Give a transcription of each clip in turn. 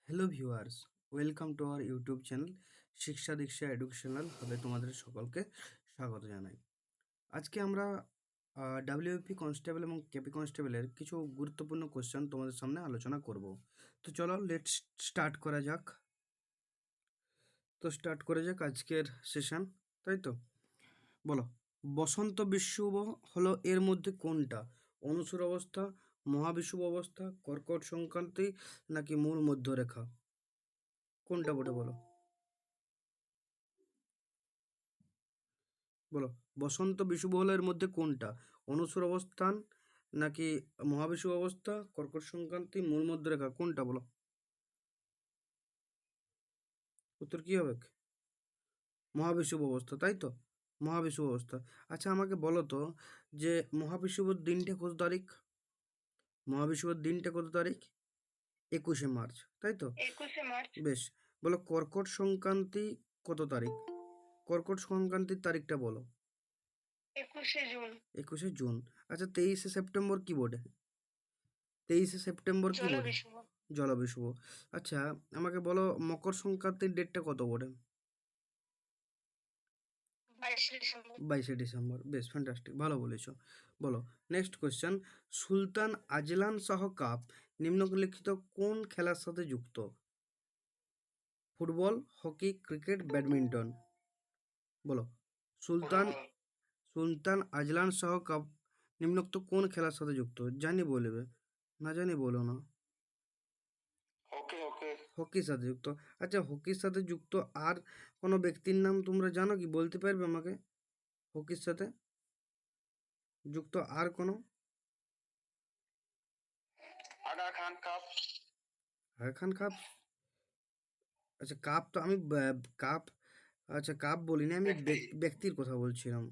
Hello viewers, welcome to our YouTube channel শিক্ষা দীক্ষা educational হবে। তোমাদের সকলকে স্বাগত জানাই। আজকে আমরা ডাব্লিউপি কনস্টেবল এবং কেপি কনস্টেবলের কিছু গুরুত্বপূর্ণ কোশ্চেন তোমাদের সামনে আলোচনা করব। তো চলো লেটস স্টার্ট করা যাক। আজকের সেশন, তাই তো? বলো, বসন্ত বিষুব হলো এর মধ্যে কোনটা? অনুসর অবস্থা, মহাবিষুব অবস্থা, কর্কট সংক্রান্তি নাকি মূল মধ্যরেখা? কোনটা বটে বলো? বলো, বসন্ত বিষুব হলো এর মধ্যে কোনটা? অনুসর অবস্থান নাকি মহাবিষুব অবস্থা, কর্কট সংক্রান্তি, মূল মধ্যরেখা? কোনটা বলো? উত্তর কি হবে? মহাবিষুব অবস্থা, তাই তো? মহাবিষুব অবস্থা। আচ্ছা, আমাকে বলো তো, যে মহাবিষুবর দিনটা কত তারিখ? মহাবিষুবর দিনটা কত তারিখ? 21শে মার্চ, তাই তো? 21শে মার্চ। বেশ। বলো, কর্কট সংক্রান্তি কত তারিখ? কর্কট সংক্রান্তির তারিখটা বলো। 21শে জুন। 21শে জুন। আচ্ছা, 23শে সেপ্টেম্বর কি বটে? 23শে সেপ্টেম্বর কি বটে? জলবিষুব। আচ্ছা, আমাকে বলো, মকর সংক্রান্তির ডেটটা কত বটে? 22শে ডিসেম্বর। 22শে ডিসেম্বর। বেশ, ফ্যান্টাস্টিক, ভালো বলেছো। বলো, নেক্সট কোয়েশ্চেন। সুলতান আজলান শাহ কাপ নিম্নলিখিত কোন খেলার সাথে যুক্ত? Football, hockey, cricket, badminton? বলো, সুলতান সুলতান আজলান শাহ কাপ নিম্নোক্ত কোন খেলার সাথে যুক্ত? জানি বলবে, না জানি বলো না। ওকে ওকে। হকির সাথে যুক্ত। আচ্ছা, হকির সাথে যুক্ত আর কোনো ব্যক্তির নাম তোমরা জানো কি? বলতে পারবে আমাকে? হকির সাথে যুক্ত আর কোনো? আগা খান কাপ। হারখান কাপ? আচ্ছা, কাপ তো আমি কাপ, আচ্ছা কাপ বলিনি, আমি ব্যক্তির কথা বলছিলাম।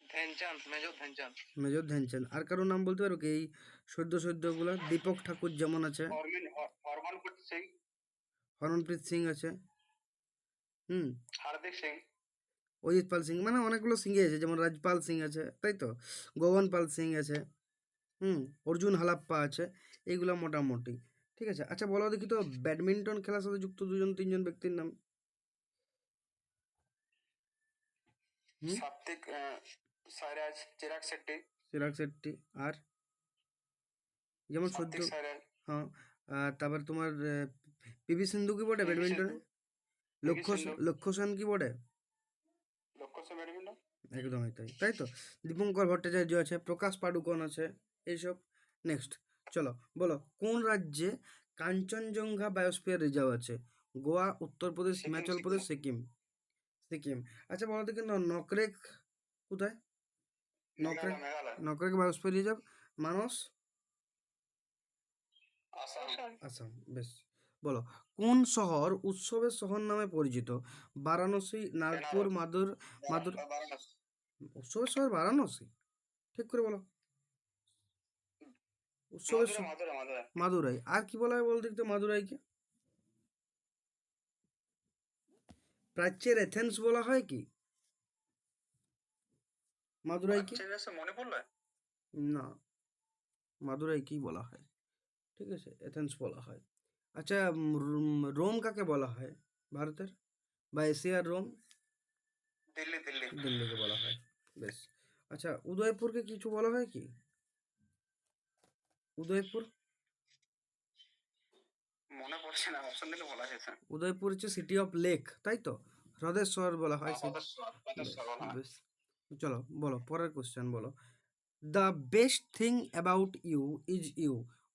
ধ্যানচাঁদ, মেজর ধ্যানচাঁদ। মেজর ধ্যানচাঁদ। আর কারোর নাম বলতে পারো কি? এই সদ্য গুলা দীপক ঠাকুর যেমন আছে, হরমনপ্রীত সিং। হরমনপ্রীত সিং আছে, হুম, হার্দিক সিং। অজিত পাল সিং, মানে অনেকগুলো সিং আছে, যেমন রাজপাল সিং আছে, তাই তো? গগন পাল সিং আছে, অর্জুন হালাপ্পা আছে। এইগুলো মোটামুটি ঠিক আছে। আচ্ছা, বলো দেখি তো, ব্যাডমিন্টন খেলার সাথে যুক্ত দুজন তিনজন ব্যক্তির নাম। হুম, সাত্বিক সাইরাজ, চিরাগ শেট্টি। চিরাগ শেট্টি। আর যেমন সদ্য, সাত্বিক সাইরাজ। হ্যাঁ। আর তারপর তোমার পিভি সিন্ধু কি বটে পিভি ব্যাডমিন্টনে? সিন্ধু। পিভি সিন্ধু। লক্ষ্য সেন কি বটে? লক্ষ্য সেন ব্যাডমিন্টন। একদমই তাই, তাই তো? দীপঙ্কর ভট্টাচার্য আছে, প্রকাশ পাডুকোন আছে, এইসব। নেক্সট, চলো বলো, কোন রাজ্যে কাঞ্চনজঙ্ঘা বায়োস্ফিয়ার রিজার্ভ আছে? গোয়া, উত্তরপ্রদেশ, সিকিম হিমাচল সিকিম। প্রদেশ, সিকিম? সিকিম। আচ্ছা, বলো দেখি, নকরেক কোথায়? নকরেক, মেঘালয় মেঘালয়। Nokrek biosphere reserve. মানস? আসাম। আসাম। বেশ। বলো, কোন শহর উৎসবের শহর নামে পরিচিত? বারাণসী, নাগপুর, বেনারস। মাদুর? বারাণসী। উৎসবের শহর বারাণসী, ঠিক করে বলো। উৎসবের মাদুরা মাদুরা মাদুরা। মাদুরাই। আর কি বলা হয় বল দেখতে মাদুরাইকে? প্রাচ্যের এথেন্স বলা হয় কি মাদুরাইকে? আচ্ছা, মনে পড়লো। না, মাদুরাইকেই বলা হয়, ঠিক আছে, এথেন্স বলা হয়। আচ্ছা, রোম কাকে বলা হয় ভারতের বা এশিয়ার রোম? দিল্লি দিল্লি। দিল্লিকে বলা হয়। বেশ। আচ্ছা, উদয়পুরকে কিছু বলা হয় কি? উদয়পুর? মনে পড়ছে না, অপশন দিলে বলা যেত। উদয়পুর হচ্ছে সিটি অফ লেক, তাই তো? হ্রদের শহর বলা হয়। হ্রদেশ্বর বেশ, হ্রদেশ্বর বলা হয়। বেশ। চলো বলো, পরের কোশ্চেন বলো। The best thing about you is you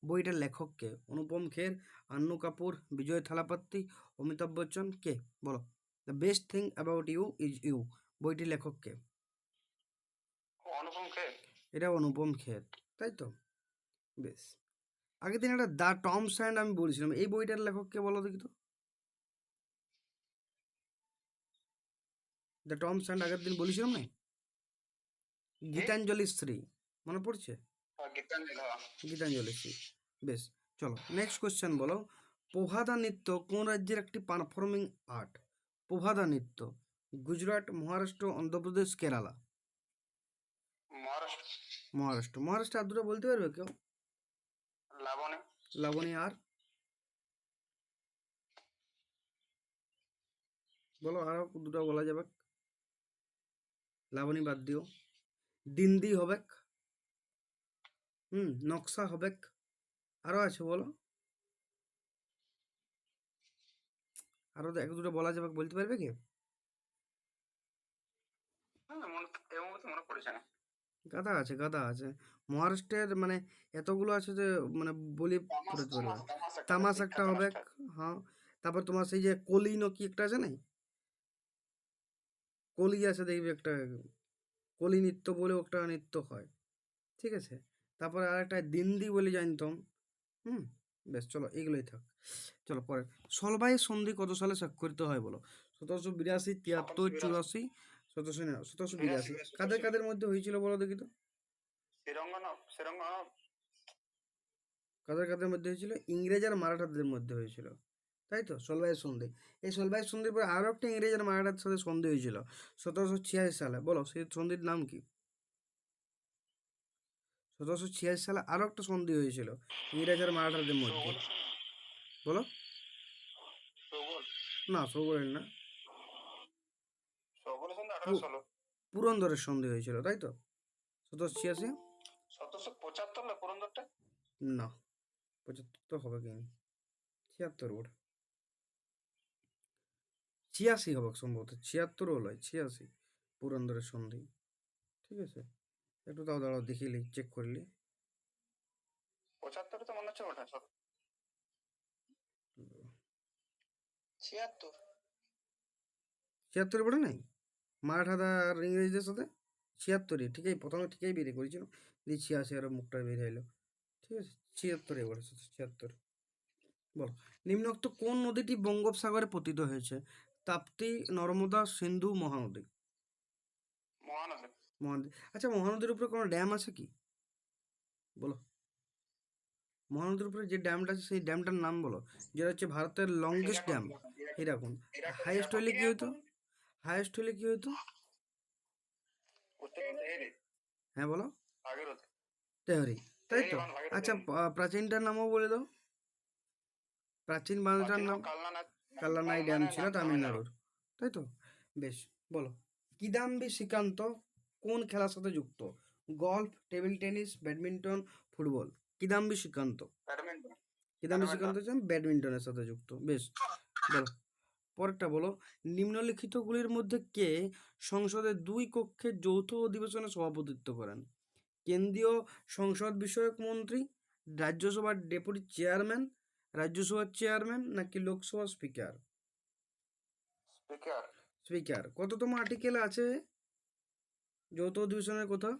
বইটার লেখক কে? অনুপম খের, আন্নু কাপুর, বিজয় থালাপাত্তি, অমিতাভ বচ্চন? কে বলো? The best thing about you is you বইটির লেখক কে? অনুপম খের। এটা অনুপম খের, তাই তো? বেশ। আগের দিন একটা দ্য টম স্যান্ড আমি বলছিলাম, এই বইটার লেখক কে বলো দেখি তো? দ্য টম স্যান্ড আগের দিন বলেছিলাম না? গীতাঞ্জলি শ্রী, মনে পড়ছে? গীতাঞ্জলি। গীতাঞ্জলি শ্রী। বেশ। চলো নেক্সট কোশ্চেন বলো। পোভাদা নৃত্য কোন রাজ্যের একটি পারফর্মিং আর্ট? পোভাদা নৃত্য গুজরাট, মহারাষ্ট্র, অন্ধ্রপ্রদেশ, কেরালা? মহারাষ্ট্র। মহারাষ্ট্র। মহারাষ্ট্র আর দুটো বলতে পারবে কেউ? লাবণী। লাবণী আর বলো, আরো দুটো বলা যাবে। লাবণী বাদ দিও। দিন্দি হবেক। নকশা হবেক। আরো আছে বলো। আরো এক দুটো বলা যাবে, বলতে পারবে কি? এই মুহূর্তে মনে পড়ছে না। গাদা আছে, গাদা আছে। মহারাষ্ট্রের মানে এতগুলো আছে যে মানে বলি ফুরাতে পারবে না। তামাস একটা হবে। হ্যাঁ। তারপর তোমার সেই যে কলিনো কি একটা আছে না, কলি আছে দেখবি একটা, কলি নৃত্য বলে একটা নৃত্য হয়। ঠিক আছে। তারপরে আর একটা দিন্দি বলে জানতাম। হুম। বেশ, চলো এগুলোই থাক। চলো পরে। সলবাই সন্ধি কত সালে স্বাক্ষরিত হয় বলো? 1782, 73, 84, 1782। কাদের কাদের মধ্যে হয়েছিল বলো দেখি তো? কাদের কাদের মধ্যে হয়েছিল? ইংরেজ আর মারাঠাদের মধ্যে হয়েছিল, তাই তো? সলবাই সন্ধি। এই সলবাই সন্ধির পর আরো একটা ইংরেজ আর মারাঠার সাথে সন্ধি হয়েছিল 1786 সালে। বলো সেই সন্ধির নাম কি? 1786 সালে আরো একটা সন্ধি হয়েছিল ইংরেজ আর মারাঠাদের মধ্যে। বলো। না, সৌগলের না। পুরন্দরের সন্ধি হয়েছিল, তাই তো? 1786। 1775 না পুরন্দরটা? না, 75 তো হবে কি? 76 ওটা। 86 হবে সম্ভবত, 76 হলো 86 পুরন্দরের সন্ধি। ঠিক আছে। একটু তাও দাঁড়াও, দেখিলি চেক করলি। 75 তো মনে হচ্ছে ওটা। 76 76 বলে নাই মারাঠাদা আর ইংরেজদের সাথে? 76ই ঠিকই, প্রথমে ঠিকই বেরিয়ে করেছিল, দিয়ে 86 আর মুখটা বেরিয়ে এলো। ঠিক আছে, 76 এবারে 76। বলো, নিম্নোক্ত কোন নদীটি বঙ্গোপসাগরে পতিত হয়েছে? তাপ্তি, নর্মদা, সিন্ধু, মহানদী। মহানদী। মহানদী। আচ্ছা, মহানদীর উপরে কোনো ড্যাম আছে কি? বলো। মহানদীর উপরে যে ড্যামটা আছে সেই ড্যামটার নাম বলো, যেটা হচ্ছে ভারতের লংগেস্ট ড্যাম। এরকম। হাইয়েস্ট হলে কি হতো? হাইয়েস্ট হলে কি হতো? হ্যাঁ বলো। তেহরি, তাই তো? আচ্ছা, প্রাচীনটার নামও বলে দাও। প্রাচীন বাঁধটার নাম? কাল্লানাই ড্যাম ছিল তামিলনাড়ুর, তাই তো? বেশ, বলো। কিদাম্বি শ্রীকান্ত কোন খেলার সাথে যুক্ত? Golf, table tennis, badminton, football. Kidambi Srikanth. Kidambi Srikanth হচ্ছে ব্যাডমিন্টনের সাথে যুক্ত। বেশ, বলো। পরেরটা বলো। নিম্নলিখিতগুলির মধ্যে কে সংসদের 2 কক্ষের যৌথ অধিবেশনে সভাপতিত্ব করেন? কেন্দ্রীয় সংসদ বিষয়ক মন্ত্রী, রাজ্যসভার ডেপুটি চেয়ারম্যান, রাজ্যসভার চেয়ারম্যান, নাকি লোকসভার স্পিকার? স্পিকার। কততম আর্টিকেল আছে যৌথ অধিবেশনের কথা?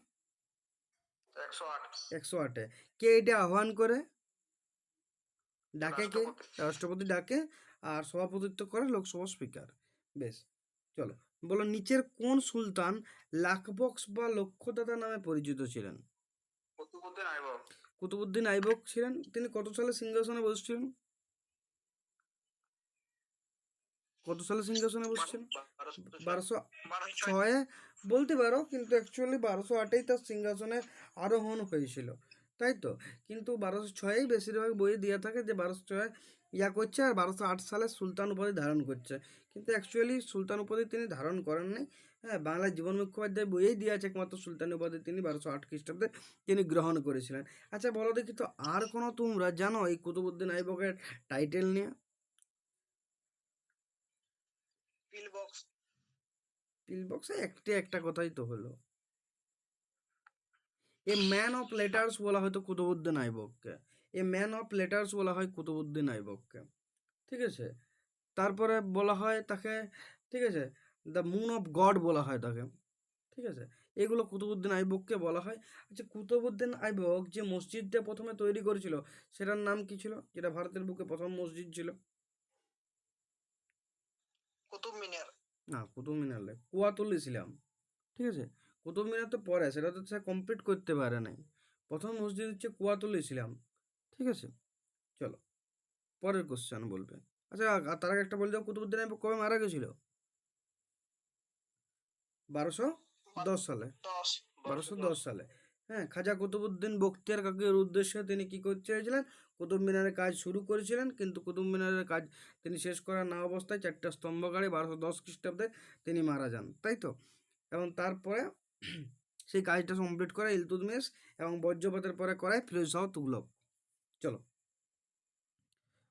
108-এ। কে এটা আহ্বান করে? ডাকে কে? রাষ্ট্রপতি ডাকে। আর সভাপতিত্ব করে লোকসভা স্পিকার। বেশ, চলো। বলো, নিচের কোন সুলতান লাখবক্স বা লক্ষ্যদাতা নামে পরিচিত ছিলেন? কুতুবুদ্দিন আইবক ছিলেন। তিনি কত সালে সিংহাসনে বসছিলেন? কত সালে সিংহাসনে বসছেন? 1206 বলতে পারো, কিন্তু অ্যাকচুয়ালি 1208-এই তার সিংহাসনে আরোহণ হয়েছিল, তাই তো? কিন্তু 1206-এই বেশিরভাগ বইয়ে দেওয়া থাকে যে 1206 ইয়া করছে আর 1208 সালে সুলতান উপাধি ধারণ করছে, কিন্তু অ্যাকচুয়ালি সুলতান উপাধি তিনি ধারণ করেন নাই। হ্যাঁ, বাংলার জীবন মুখোপাধ্যায় বইয়েই দেওয়া আছে একমাত্র সুলতান উপাধি তিনি 1208 খ্রিস্টাব্দে তিনি গ্রহণ করেছিলেন। আচ্ছা বলো দেখি তো, আর কোনো তোমরা জানো এই কুতুবুদ্দিন আইবকের টাইটেল নিয়ে? পিলবক্সে একটা কথাই তো হলো। এ ম্যান অফ লেটার্স বলা হয়তো কুতুবুদ্দিন আইবককে। এ ম্যান অফ লেটার্স বলা হয় কুতুবুদ্দিন আইবককে। ঠিক আছে। তারপরে বলা হয় তাকে, ঠিক আছে, দ্য মুন অফ গড বলা হয় তাকে। ঠিক আছে। এগুলো কুতুবুদ্দিন আইবককে বলা হয়। আচ্ছা, কুতুবুদ্দিন আইবক যে মসজিদটা প্রথমে তৈরি করেছিল সেটার নাম কি ছিল, যেটা ভারতের বুকে প্রথম মসজিদ ছিল? না, কুতুব মিনার নয়, কুয়াতুল ইসলাম। ঠিক আছে। কুতুব মিনার তো পরে, সেটা তো সে কমপ্লিট করতে পারে নাই। প্রথম মসজিদ হচ্ছে কুয়াতুল ইসলাম। ঠিক আছে। চলো পরের কোশ্চেন বলবে। আচ্ছা, তার আগে একটা বলে দাও, কুতুবুদ্দিন আইবক কবে মারা গেছিল? 1210 সালে। 1210 সালে। হ্যাঁ, খাজা কুতুবউদ্দিন বখতিয়ার কাকির উদ্দেশ্যে তিনি কি করতে চেয়েছিলেন? কুতুব মিনারের কাজ শুরু করেছিলেন, কিন্তু কুতুব মিনারের কাজ তিনি শেষ করা না অবস্থায় 4টা স্তম্ভ গাড়ি 1210 খ্রিস্টাব্দে তিনি মারা যান, তাই তো? এবং তারপরে সেই কাজটা কমপ্লিট করে ইলতুৎমিশ এবং বজ্রপাতের পরে করায় ফিরোজ শাহ তুগলক। চলো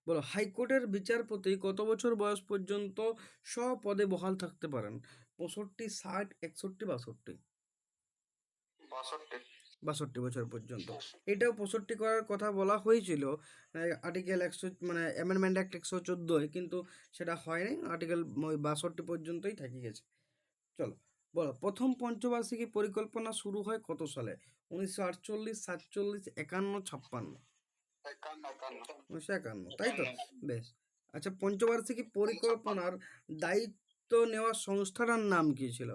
বলো, হাইকোর্টের বিচারপতি কত বছর বয়স পর্যন্ত স্বপদে বহাল থাকতে পারেন? 65, 60, 61, 62? 62। 62 বছর পর্যন্ত। এটাও 65 করার কথা বলা হয়েছিল আর্টিকেল 100, মানে অ্যামেন্ডমেন্ট অ্যাক্ট 114, কিন্তু সেটা হয়নি। আর্টিকেল ওই 62 পর্যন্তই থেকে গেছে। চলো বলো, প্রথম পঞ্চবার্ষিকী পরিকল্পনা শুরু হয় কত সালে? 1948, 47, 51, 56? 1951, তাই তো? বেশ। আচ্ছা, পঞ্চবার্ষিকী পরিকল্পনার দায়িত্ব নেওয়া সংস্থাটার নাম কি ছিল?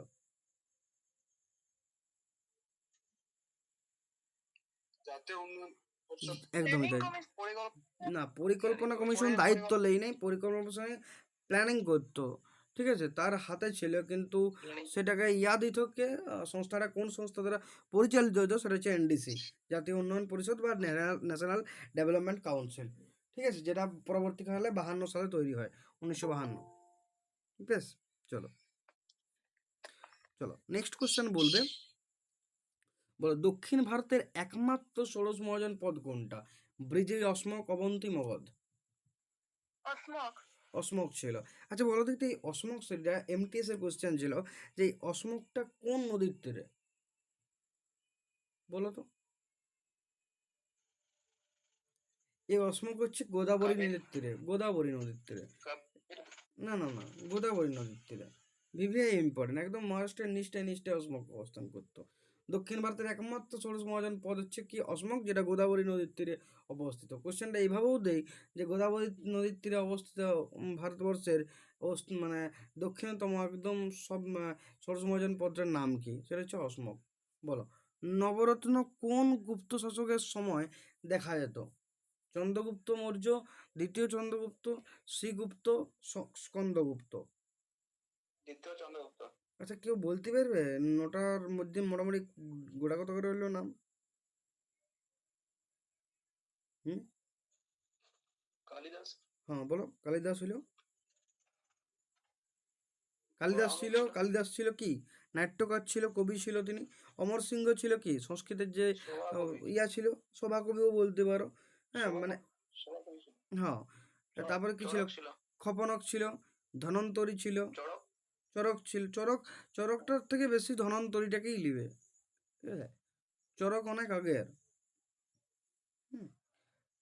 জাতীয় উন্নয়ন পরিষদ। একদমই তাই। না, পরিকল্পনা কমিশন দায়িত্ব নেই নাই, পরিকল্পনা কমিশনে প্ল্যানিং করতো, ঠিক আছে? তার হাতে ছিল, কিন্তু সেটাকে দিত কে? সংস্থাটা কোন সংস্থা দ্বারা পরিচালিত হতো? সেটা হচ্ছে এনডিসি, জাতীয় উন্নয়ন পরিষদ বা ন্যাশনাল ডেভেলপমেন্ট কাউন্সিল, ঠিক আছে? যেটা পরবর্তীকালে 52 সালে তৈরি হয়, 1952। বেশ, চলো চলো নেক্সট কোশ্চেন বলবে। বলো, দক্ষিণ ভারতের একমাত্র ষোড়শ মহাজন পদ কোনটা? ব্রিজেশ, অসমক, অবন্তী, মগধ? অসমক ছিল। আচ্ছা বলো দেখতে, এই অসমক সেটা এমটিএস এর কোশ্চেন ছিল, যে এই অসমকটা কোন নদীর তীরে? বলো তো। এই অসমক হচ্ছে গোদাবরী নদীর তীরে, গোদাবরী নদীর তীরে। না না না, গোদাবরী নদীর তীরে। ভিভিআই ইম্পর্টেন্ট, একদম মহারাষ্ট্রের নিচে অসমক অবস্থান করতো। দক্ষিণ ভারতের একমাত্র ষোড়শ মহাজন পদ হচ্ছে কি? অসমক, যেটা গোদাবরী নদীর তীরে অবস্থিত। কোশ্চেনটা এইভাবেও দেই যে গোদাবরী নদীর তীরে অবস্থিত ভারতবর্ষের মানে দক্ষিণতম একদম সব ষোড়শ মহাজন পদের নাম কি? সেটা হচ্ছে অসমক। বলো, নবরত্ন কোন গুপ্ত শাসকের সময় দেখা যেত? চন্দ্রগুপ্ত মৌর্য, দ্বিতীয় চন্দ্রগুপ্ত, শ্রীগুপ্ত, স্কন্দগুপ্ত? দ্বিতীয় চন্দ্রগুপ্ত। আচ্ছা, কেউ বলতে পারবে নটার মধ্যে মোটামুটি গোটা কত করে হইলো নাম? হুম, কালিদাস। হ্যাঁ বলো। কালিদাস হইলো, কালিদাস ছিল কি? নাট্যকার ছিল, কবি ছিল তিনি। অমর সিংহ ছিল কি? সংস্কৃতের যে ছিল, সভাকবিও বলতে পারো। হ্যাঁ মানে, হ্যাঁ। তারপরে কি ছিল? খপনক ছিল, ধনন্তরী ছিল, চরক ছিল। চরকটার থেকে বেশি ধনন্তরীটাকেই লিবে, ঠিক আছে? চরক অনেক আগের। হুম।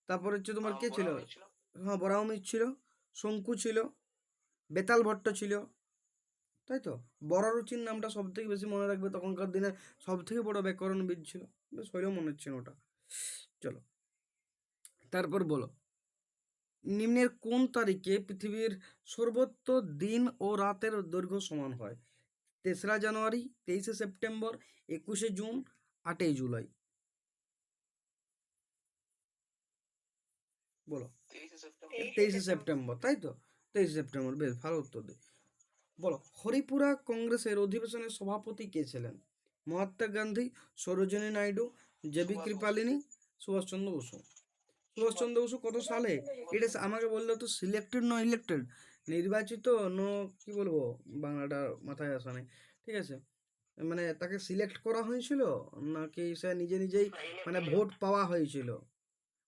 তারপর হচ্ছে তোমার কে ছিল? হ্যাঁ, বরাহমিহির ছিল, শঙ্কু ছিল, বেতাল ভট্ট ছিল, তাই তো? বড়ারুচির নামটা সব থেকে বেশি মনে রাখবে, তখনকার দিনে সব থেকে বড় ব্যাকরণবিদ ছিল। বেশ হইলেও মনে হচ্ছে না ওটা। চলো তারপর বলো, নিম্নের কোন তারিখে পৃথিবীর সর্বত্র দিন ও রাতের দৈর্ঘ্য সমান হয়? 3রা জানুয়ারি, 23শে সেপ্টেম্বর, 21শে জুন, 8ই জুলাই? বলো। 23শে সেপ্টেম্বর, তাই তো? 23শে সেপ্টেম্বর, বেশ ভালো উত্তর দিই। বলো, হরিপুরা কংগ্রেসের অধিবেশনের সভাপতি কে ছিলেন? মহাত্মা গান্ধী, সরোজিনী নাইডু, জেবি কৃপালিনী, সুভাষচন্দ্র বসু? সুভাষচন্দ্র বসু কত সালে? এটা আমাকে বললে তো, সিলেক্টেড না ইলেক্টেড? নির্বাচিত, ন কি বলবো, বাংলাটা মাথায় আসা নেই, ঠিক আছে? মানে তাকে সিলেক্ট করা হয়েছিল, নাকি সে নিজে নিজেই মানে ভোট পাওয়া হয়েছিল?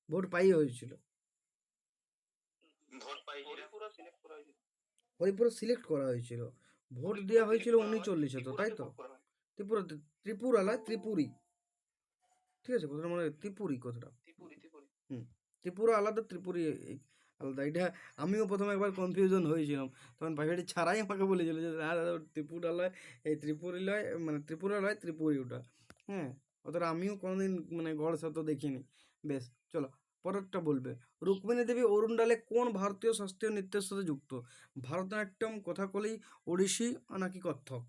ভোট পাই হয়েছিল। হরিপুরা সিলেক্ট করা হয়েছিল, ভোট দেওয়া হয়েছিল 39-এ, তো তাই তো? ত্রিপুরাতে, ত্রিপুরা নয়, ত্রিপুরি, ঠিক আছে? কথাটা মনে হয়, ত্রিপুরি কথাটা। হুম, ত্রিপুরা আলাদা, ত্রিপুরি আলাদা। এটা আমিও প্রথমে একবার কনফিউশন হয়েছিলাম, তখন ভাইবাটি ছাড়াই আমাকে বলেছিল যে না দাদা, ত্রিপুরা লয়, এই ত্রিপুরি লয়, মানে ত্রিপুরা লয়, ত্রিপুরি ওটা। হ্যাঁ, অতটা আমিও কোনোদিন মানে গড় শত দেখিনি। বেশ, চলো পরেরটা বলবে। রুক্মিণী দেবী অরুণডালে কোন ভারতীয় শাস্ত্রীয় নৃত্যের সাথে যুক্ত? ভারতনাট্যম, কথাকলি, ওড়িশি, নাকি কত্থক?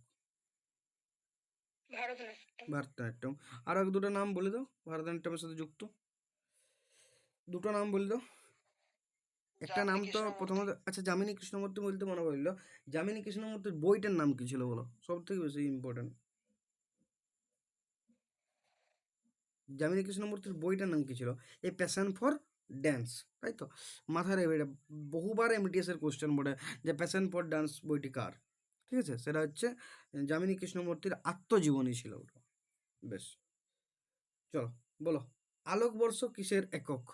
ভারতনাট্যম। আর এক দুটো নাম বলে দাও ভারতনাট্যমের সাথে যুক্ত, দুটো নাম বলে দাও। একটা নাম তো প্রথমত, আচ্ছা যামিনী কৃষ্ণমূর্তি বলতে মনে পড়লো, যামিনী কৃষ্ণমূর্তির বইটার নাম কি ছিল বলো, সব থেকে বেশি ইম্পর্টেন্ট। যামিনী কৃষ্ণমূর্তির বইটার নাম কি ছিল? এ প্যাশন ফর ড্যান্স, তাই তো? মাথায় রাখবে এটা, বহুবার এমটিএসের কোশ্চেন বোর্ডে যে প্যাশন ফর ডান্স বইটি কার, ঠিক আছে? সেটা হচ্ছে যামিনী কৃষ্ণমূর্তির আত্মজীবনী ছিল ওটা। বেশ, চলো বলো, আলোকবর্ষ কিসের একক?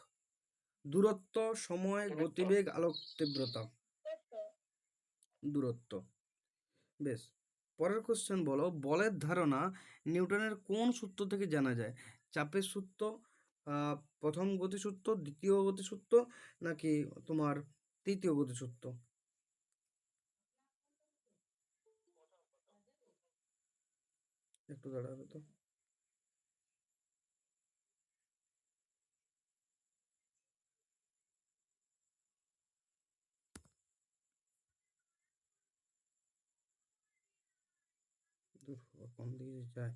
দূরত্ব, সময়, গতিবেগ, আলোক তীব্রতা। দূরত্ব। বেশ, পরের কোশ্চেন বলো, বলের ধারণা নিউটনের কোন সূত্র থেকে জানা যায়? চাপের সূত্র, প্রথম গতিসূত্র, দ্বিতীয় গতিসূত্র, নাকি তোমার তৃতীয় গতিসূত্র? একটু দাঁড়াবে তো। দূর, কোন দিকে যায়?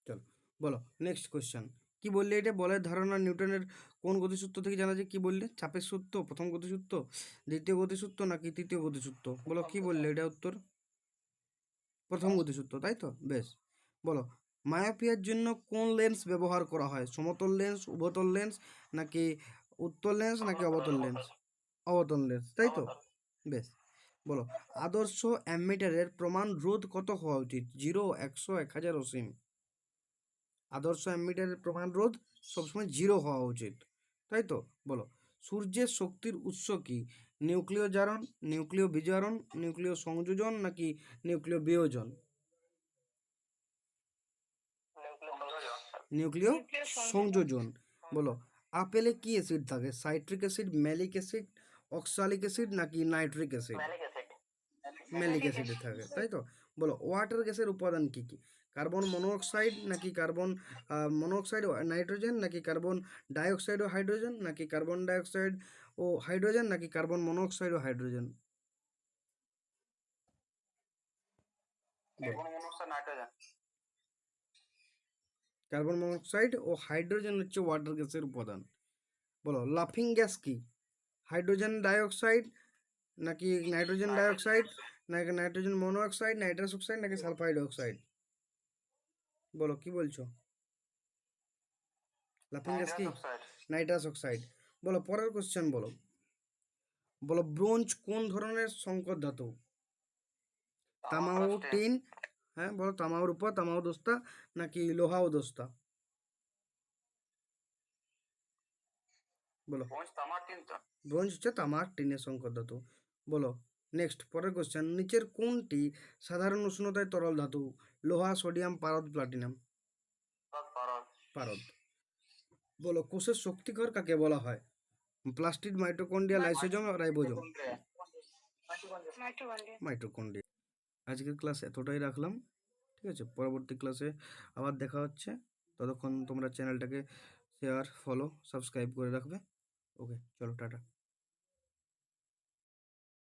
চলো বলো, নেক্সট কোশ্চেন। কি বললে এটা? বলের ধারণা নিউটনের কোন গতিসূত্র থেকে জানা যায়? কি বললে? চাপের সূত্র, প্রথম গতিসূত্র, দ্বিতীয় গতিসূত্র, নাকি তৃতীয় গতিসূত্র? বলো কি বললে এটা উত্তর? প্রথম গতিসূত্র, তাই তো? বেশ, বলো, মায়োপিয়ার জন্য কোন লেন্স ব্যবহার করা হয়? সমতল লেন্স, উভতল লেন্স, নাকি উত্তল লেন্স, নাকি অবতল লেন্স? অবতল লেন্স, তাই তো? বেশ, বলো, আদর্শ অ্যামিটারের প্রমাণ রোধ কত হওয়া উচিত? 0, 100, 1000, অসীম? আদর্শ অ্যামিটারের প্রমাণ রোধ সবসময় 0 হওয়া উচিত, তাই তো? বলো, সূর্যের শক্তির উৎস কি? নিউক্লিয় জারণ, নিউক্লিয় বিজারণ, নিউক্লিয় সংযোজন, নাকি নিউক্লিয় বিয়োজন? নিউক্লিয় সংযোজন। বলো, আপেলে কি অ্যাসিড থাকে? Citric acid, malic acid, oxalic acid, নাকি নাইট্রিক অ্যাসিড? ম্যালিক অ্যাসিডে থাকে, তাই তো? বলো, ওয়াটার গ্যাসের উপাদান কি কি? কার্বন মনোঅক্সাইড, নাকি কার্বন মনোঅক্সাইড ও নাইট্রোজেন, নাকি কার্বন ডাইঅক্সাইড ও হাইড্রোজেন, নাকি কার্বন ডাইঅক্সাইড ও হাইড্রোজেন, নাকি কার্বন মনোঅক্সাইড ও হাইড্রোজেন? বলো, কার্বন মনোঅক্সাইড ও হাইড্রোজেন হচ্ছে ওয়াটার গ্যাসের উপাদান। বলো, লাফিং গ্যাস কি? হাইড্রোজেন ডাইঅক্সাইড, নাকি নাইট্রোজেন ডাইঅক্সাইড, নাকি নাইট্রোজেন মনোঅক্সাইড, নাইট্রাস অক্সাইড, নাকি সালফাইড অক্সাইড? বলো কি বলছো? লাফিং গ্যাস কি? Nitrous oxide. বলো, পরের কোশ্চেন বলো, বলো, ব্রোঞ্জ কোন ধরনের সংকর ধাতু? তামা ও টিন, হ্যাঁ বলো, তামা ও রূপা, তামা ও দস্তা, নাকি লোহা ও দস্তা? বলো, ব্রোঞ্জ হচ্ছে তামা আর টিনের সংকর ধাতু। বলো, নেক্সট, পরের কোশ্চেন, নিচের কোনটি সাধারণ উষ্ণতায় তরল ধাতু? লোহা, সোডিয়াম, পারদ, প্লাটিনাম? পারদ। বলো, কোষের শক্তিকর কাকে বলা হয়? Plastid, mitochondria, lysosome, ribosome? Mitochondria. আজকের ক্লাস এতটাই রাখলাম, ঠিক আছে? পরবর্তী ক্লাসে আবার দেখা হচ্ছে। ততক্ষণ তোমরা চ্যানেলটাকে শেয়ার, ফলো, সাবস্ক্রাইব করে রাখবে। ওকে, চলো, টাটা।